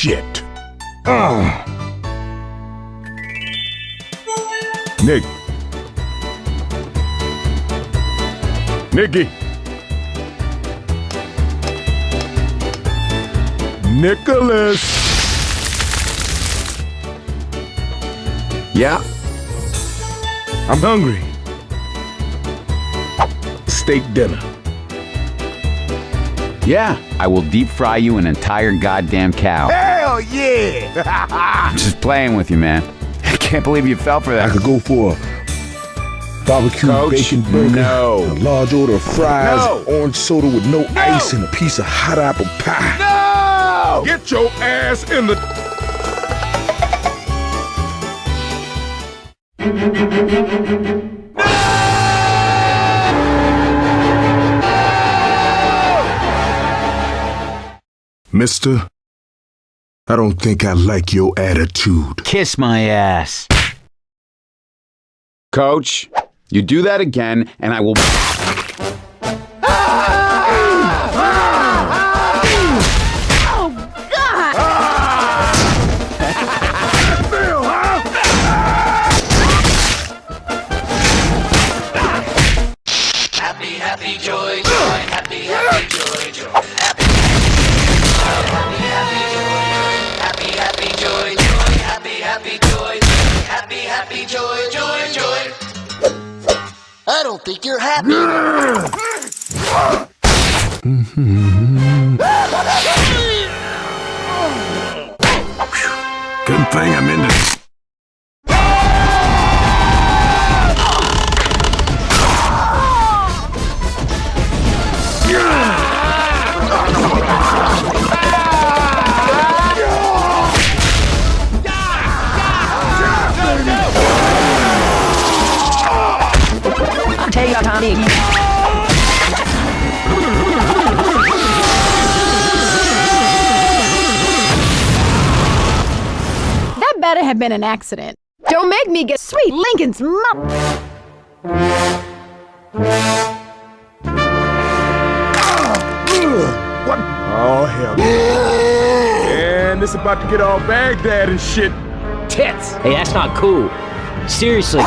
shit. Nick. Nicky. Nicholas. Yeah? I'm hungry. Steak dinner. Yeah, I will deep fry you an entire goddamn cow. Hell yeah! I'm just playing with you, man. I can't believe you fell for I that. could go for a barbecue Coach, bacon burger, no. a large order of fries, No. orange soda with no ice, and a piece of hot apple pie. No! Get your ass in the... Mister, I don't think I like your attitude. Kiss my ass. Coach, you do that again, and I will... Happy, joy, joy, happy, joy, joy, happy, joy, joy, happy, joy, joy, joy. I don't think you're happy. Good thing I'm in the... Take your Tommy. That better have been an accident. Don't make me get sweet Lincoln's mouth. What? Oh, hell. And it's about to get all Baghdad and shit. Tits! Hey, that's not cool. Seriously.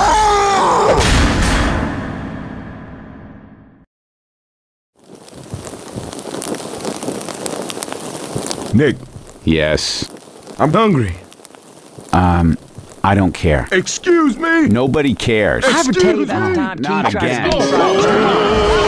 Nick, Yes. I'm hungry. I don't care. Excuse me? Nobody cares. I would tell you Excuse about me? time Not Keith tries again. to deep fry you.